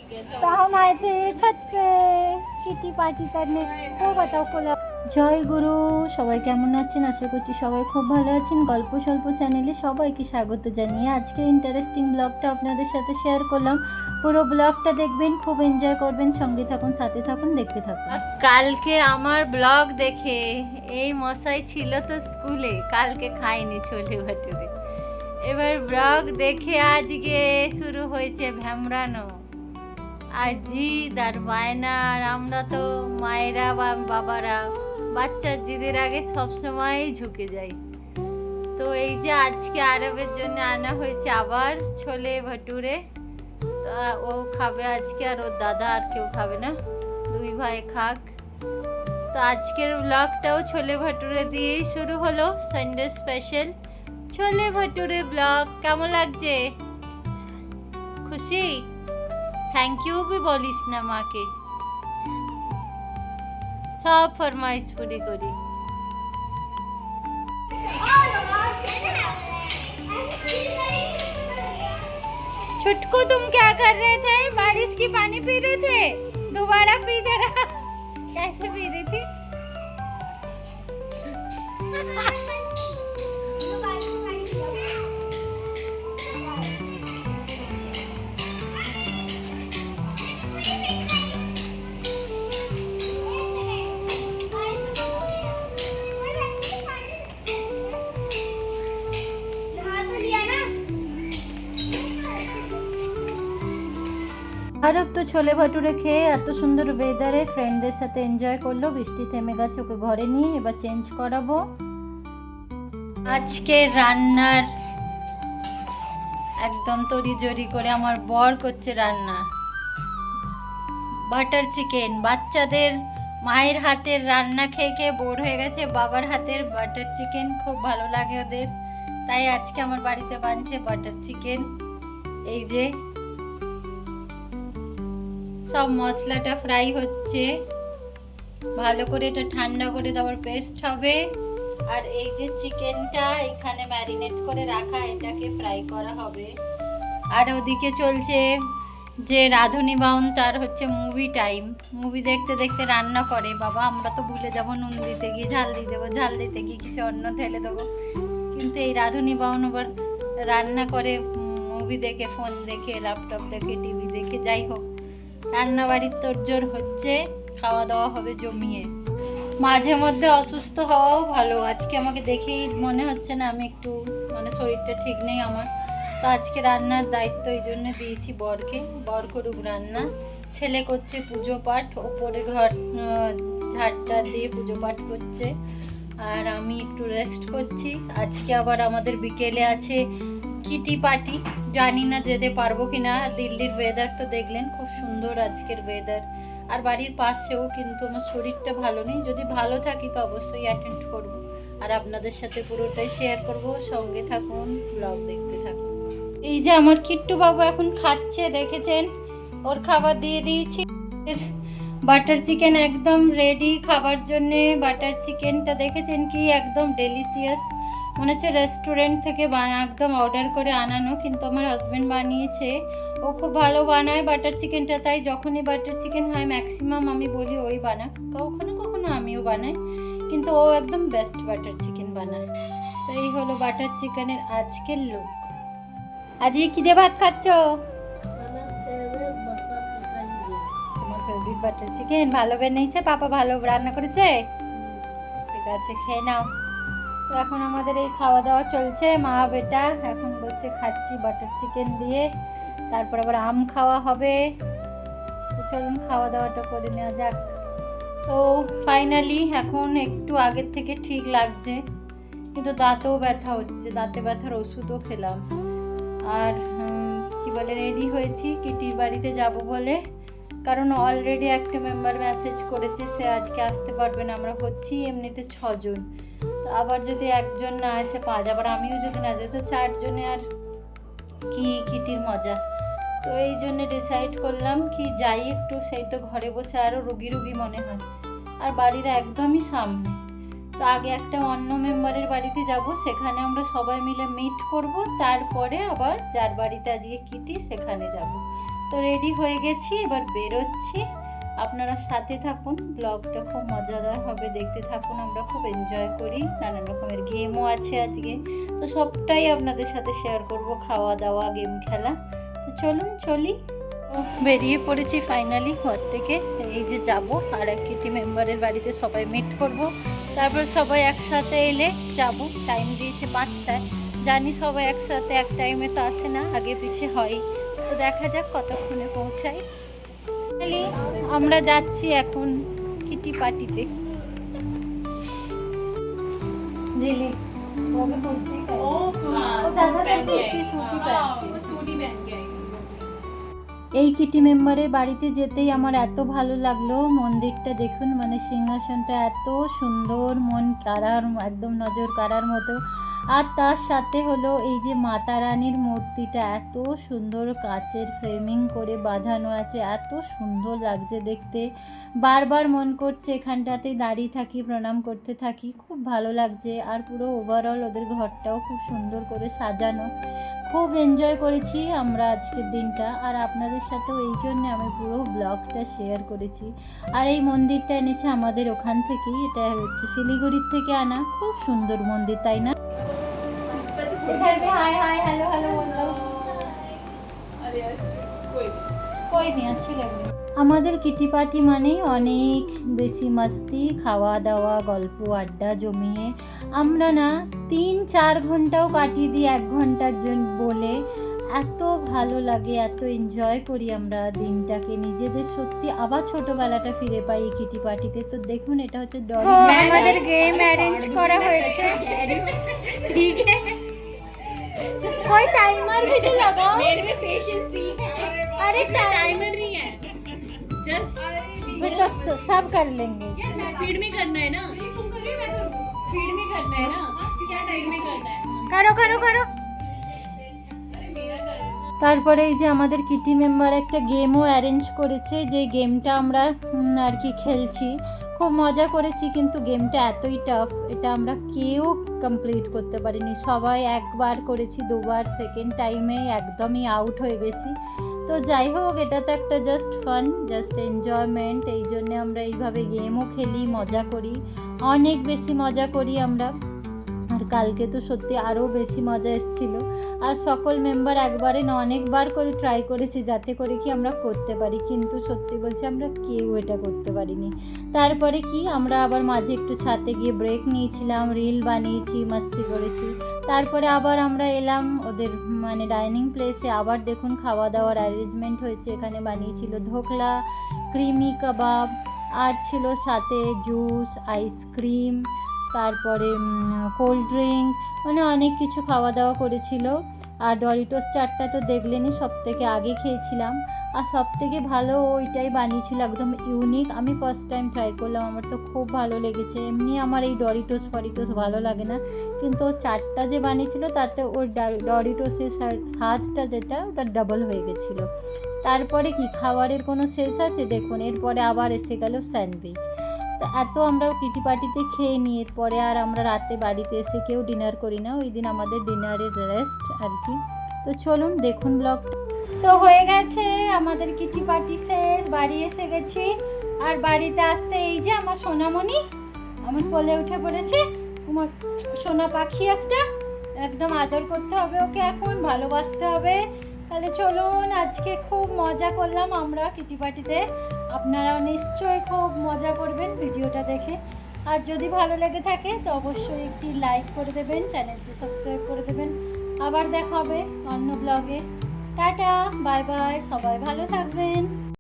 तो हम आए थे छत पे किटी पार्टी करने। वो बताओ कोला। জয় গুরু, সবাই কেমন আছেন? আশা করছি সবাই খুব ভালো আছেন। গল্প স্বল্প চ্যানেলে সবাইকে স্বাগত জানিয়ে আজকের ইন্টারেস্টিং ব্লগটা আপনাদের সাথে শেয়ার করলাম। পুরো ব্লগটা দেখবেন, খুব এনজয় করবেন। সঙ্গে থাকুন, সাথে থাকুন, দেখতে থাকুন। কালকে আমার ব্লগ দেখে এই মশাই ছিল তো স্কুলে, কালকে খাইনি ছোলে ভাটুরে, এবার ব্লগ দেখে আজকে শুরু হয়েছে ভ্যামরানো আর জিদ আর বায়না। আর আমরা তো মায়েরা বা বাবারা বাচ্চার জিদের আগে সবসময় ঝুঁকে যাই। তো এই যে আজকে আরবের জন্য আনা হয়েছে আবার ছোলে ভাটুরে। তা ও খাবে আজকে, আর ওর দাদা আর কেউ খাবে না, দুই ভাই খাক। তো আজকের ব্লগটাও ছোলে ভাটুরে দিয়েই শুরু হলো, সানডে স্পেশাল ছোলে ভাটুরে ব্লগ। কেমন লাগছে? খুশি? থ্যাংক ইউ भी বলিস না মাকে, सब फरमाइश पूरी करी। छुटकू तुम क्या कर रहे थे? बारिश की पानी पी रहे थे? दोबारा पी जरा। कैसे पी रही थी? আরব তো ছোলে ভাটুরে খেয়ে এত সুন্দর ওয়েদারে ফ্রেন্ডদের সাথে এনজয় করলো। বৃষ্টি থেমে গেছে, ওকে ঘরে নিয়ে এবার চেঞ্জ করাবো। আজকে রান্নার একদম তড়িজড়ি করে আমার বর করছে রান্না, বাটার চিকেন। বাচ্চাদের মায়ের হাতের রান্না খেয়ে খেয়ে বোর হয়ে গেছে, বাবার হাতের বাটার চিকেন খুব ভালো লাগে ওদের, তাই আজকে আমার বাড়িতে বানছে বাটার চিকেন। এই যে সব মশলাটা ফ্রাই হচ্ছে ভালো করে, এটা ঠান্ডা করে তারপর পেস্ট হবে। আর এই যে চিকেনটা এখানে ম্যারিনেট করে রাখা, এটাকে ফ্রাই করা হবে। আর ওদিকে চলছে যে রাঁধুনি বাউন, তার হচ্ছে মুভি টাইম। মুভি দেখতে দেখতে রান্না করে। বাবা আমরা তো ভুলে যাবো নুন দিতে গিয়ে, ঝাল দিয়ে দেবো, ঝাল দিতে গিয়ে কিছু অন্য ঢেলে দেবো, কিন্তু এই রাঁধুনি বাউন আবার রান্না করে মুভি দেখে, ফোন দেখে, ল্যাপটপ দেখে, টিভি দেখে। যাই হোক, রান্নাবাড়ির তোড়জোড় হচ্ছে, খাওয়া দাওয়া হবে জমিয়ে। মাঝে মধ্যে অসুস্থ হওয়াও ভালো। আজকে আমাকে দেখেই মনে হচ্ছে না আমি একটু শরীরটা ঠিক নেই আমার। তো আজকে রান্নার দায়িত্ব এই জন্য দিয়েছি বরকে, বর করুক রান্না। ছেলে করছে পুজো পাঠ, ওপরে ঘর ঝাড়টা দিয়ে পুজো পাঠ করছে, আর আমি একটু রেস্ট করছি। আজকে আবার আমাদের বিকেলে আছে কিটি পার্টি, জানি না যেতে পারবো কিনা। দিল্লির ওয়েদার তো দেখলেন, খুব সুন্দর আজকের ওয়েদার। আর বাড়ির পাশেও, কিন্তু আমার শরীরটা ভালো নেই। যদি ভালো থাকি তো অবশ্যই অ্যাটেন্ড করব, আর আপনাদের সাথে পুরোটাই শেয়ার করব। সঙ্গে থাকুন, ব্লগ দেখতে থাকুন। এই যে আমার কিট্টু বাবু এখন খাচ্ছে, দেখেছেন, ওর খাবার দিয়ে দিয়েছি। বাটার চিকেন একদম রেডি খাবার জন্যে। বাটার চিকেনটা দেখেছেন কি একদম ডেলিশিয়াস, মনে হচ্ছে রেস্টুরেন্ট থেকে একদম অর্ডার করে আনানো, কিন্তু আমার হাজব্যান্ড বানিয়েছে। ও খুব ভালো বানায় বাটার চিকেনটা, তাই যখনই বাটার চিকেন হয় ম্যাক্সিমাম আমি বলি ওই বানা, কখনো কখনো আমিও বানাই, কিন্তু ও একদম বেস্ট বাটার চিকেন বানায়। তো এই হলো বাটার চিকেনের আজকের লুক। আজকে কি দিয়ে ভাত খাচ্ছ? তোমার ফেভারিট বাটার চিকেন ভালো বানিয়েছে, পাপা ভালো রান্না করেছে, ঠিক আছে খেয়ে নাও। তো এখন আমাদের এই খাওয়া দাওয়া চলছে, মা বেটা এখন বসে খাচ্ছি বাটার চিকেন দিয়ে। তারপর আবার আম খাওয়া হবে। তো চলুন খাওয়া দাওয়াটা করে নেওয়া যাক। তো ফাইনালি এখন একটু আগের থেকে ঠিক লাগছে, কিন্তু দাঁতেও ব্যথা হচ্ছে, দাঁতে ব্যথার ওষুধও খেলাম। আর কি বলে, রেডি হয়েছি কিটির বাড়িতে যাব বলে, কারণ অলরেডি একটা মেম্বার মেসেজ করেছে সে আজকে আসতে পারবে না। আমরা হচ্ছি এমনিতে 6 জন, তো আবার যদি একজন না এসে 5, আবার আমিও যদি না যাই তো 4 জনে আর কি কিটির মজা। তো এই জন্য ডিসাইড করলাম কি যাই একটু, সেই তো ঘরে বসে আরও রুগী রুগী মনে হয়, আর বাড়ির একদমই সামনে। তো আগে একটা অন্য মেম্বারের বাড়িতে যাব, সেখানে আমরা সবাই মিলে মিট করব, তারপরে আবার যার বাড়িতে আজকে কিটি সেখানে যাব। তো রেডি হয়ে গেছি, এবার বেরোচ্ছি। আপনারা সাথে থাকুন, ব্লগটা খুব মজাদার হবে, দেখতে থাকুন। আমরা খুব এনজয় করি, নানান রকমের গেমও আছে আজকে, তো সবটাই আপনাদের সাথে শেয়ার করব, খাওয়া দাওয়া, গেম খেলা। তো চলুন চলি। বেরিয়ে পড়েছি ফাইনালি ঘর থেকে। এই যে যাব আর এক কিটি মেম্বারের বাড়িতে সবাই মিট করব, তারপর সবাই একসাথে এলে যাব। টাইম দিয়েছে 5টায়, জানি সবাই একসাথে এক টাইমে তো আসে না, আগে পিছে হয়। তো দেখা যাক কতক্ষণে পৌঁছাই। ফাইনালি আমরা যাচ্ছি এখন কিটি পার্টিতে। দিলি ওকে পড়তে ও দাদা দেখতে ছুটি পায়। এই কিটি মেম্বারের বাড়িতে যেতেই আমার এত ভালো লাগলো। মন্দিরটা দেখুন, মানে সিংহাসনটা এত সুন্দর, মন কাড়ার, একদম নজর কাড়ার মতো। আর তার সাথে হলো এই যে মাতা রানীর মূর্তিটা এত সুন্দর, কাচের ফ্রেমিং করে বাঁধানো আছে, এত সুন্দর লাগছে দেখতে। বারবার মন করছে এখানটাতেই দাঁড়িয়ে থাকি, প্রণাম করতে থাকি, খুব ভালো লাগছে। আর পুরো ওভারঅল ওদের ঘরটাও খুব সুন্দর করে সাজানো। খুব এনজয় করেছি আমরা আজকের দিনটা, আর আপনাদের সাথেও এই জন্য আমি পুরো ব্লগটা শেয়ার করেছি। আর এই মন্দিরটা এনেছে আমাদের ওখান থেকেই, এটা হচ্ছে শিলিগুড়ির থেকে আনা। খুব সুন্দর মন্দির, তাই না? হাই হাই হ্যালো হ্যালো বললো, কই নিয়ে अच्छी লাগবে। আমাদের কিটি পার্টি মানেই অনেক বেশি মাস্তি, খাওয়া দাওয়া, গল্প আড্ডা জমিয়ে আমরা না 3-4 ঘন্টাও কাটিয়ে দিই 1 ঘন্টার জন্য বলে। এত ভালো লাগে, এত এনজয় করি আমরা দিনটাকে, নিজেদের সত্যি আবার ছোটবেলাটা ফিরে পাই এই কিটি পার্টিতে। তো দেখুন, এটা হচ্ছে আমাদের গেম অ্যারেঞ্জ করা হয়েছে। ঠিক আছে, कोई टाइमर भी तो लगाओ, मेरे में पेशेंस नहीं है। अरे टाइमर नहीं है, जस्ट तो सब कर लेंगे। स्पीड में करना है ना, तुम कर रही हो, मैं करूं। स्पीड में करना है ना, क्या टाइम में करना है, करो करो करो। তারপরে এই যে আমাদের কিটি মেম্বার একটা গেমও অ্যারেঞ্জ করেছে, যে গেমটা আমরা আর কি খেলছি। খুব মজা করেছি, কিন্তু গেমটা এতই টাফ, এটা আমরা কেউ কমপ্লিট করতে পারিনি। সবাই একবার করেছি, 2বার, সেকেন্ড টাইমে একদমই আউট হয়ে গেছি। তো যাই হোক, এটা তো একটা জাস্ট ফান, জাস্ট এনজয়মেন্ট। এই জন্যে আমরা এইভাবে গেমও খেলি, মজা করি, অনেক বেশি মজা করি আমরা। আর কালকে তো সত্যি আরও বেশি মজা এসেছিল। আর সকল মেম্বার একবারে না, অনেকবার করে ট্রাই করেছি যাতে করে কি আমরা করতে পারি, কিন্তু সত্যি বলছি আমরা কেউ এটা করতে পারিনি। তারপরে কি আমরা আবার মাঝে একটু ছাদে গিয়ে ব্রেক নিয়েছিলাম, রিল বানিয়েছি, মাস্তি করেছি। তারপরে আবার আমরা এলাম ওদের মানে ডাইনিং প্লেসে। আবার দেখুন খাওয়া দাওয়ার অ্যারেঞ্জমেন্ট হয়েছে, এখানে বানিয়েছিল ধোকলা, ক্রিমি কাবাব, আর ছিল সাথে জুস, আইসক্রিম, তারপরে কোল্ড ড্রিঙ্ক, মানে অনেক কিছু খাওয়া দাওয়া করেছিল। আর ডরিটোস চাটটা তো দেখলেনই, সব থেকে আগে খেয়েছিলাম। আর সব থেকে ভালো ওইটাই বানিয়েছিল, একদম ইউনিক। আমি ফার্স্ট টাইম ট্রাই করলাম, আমার তো খুব ভালো লেগেছে। এমনি আমার এই ডরিটোস ফরিটোস ভালো লাগে না, কিন্তু ও চাটটা যে বানিয়েছিল তাতে ওর ডরিটোসের স্বাদটা যেটা, ওটা ডাবল হয়ে গেছিলো। তারপরে কি খাবারের কোনো শেষ আছে? দেখুন, এরপরে আবার এসে গেল স্যান্ডউইচ। তো এত আমরা কিটি পার্টিতে খেয়ে নিই, এরপরে আর আমরা রাতে বাড়িতে এসে কেউ ডিনার করি না, ওই দিন আমাদের ডিনারের রেস্ট আর কি। তো চলুন দেখুন ব্লগটা। তো হয়ে গেছে আমাদের কিটি পার্টি শেষ, বাড়ি এসে গেছি। আর বাড়িতে আসতে এই যে আমার সোনামণি আমার কোলে উঠে পড়েছে, আমার সোনা পাখি একটা, একদম আদর করতে হবে ওকে, এখন ভালোবাসতে হবে। তাহলে চলুন, আজকে খুব মজা করলাম আমরা কিটি পার্টিতে। আপনারাও নিশ্চয়ই খুব মজা করবেন ভিডিওটা দেখে। আর যদি ভালো লেগে থাকে তো অবশ্যই একটি লাইক করে দেবেন, চ্যানেলটি সাবস্ক্রাইব করে দেবেন। আবার দেখা হবে অন্য ব্লগে। টাটা, বাই বাই, সবাই ভালো থাকবেন।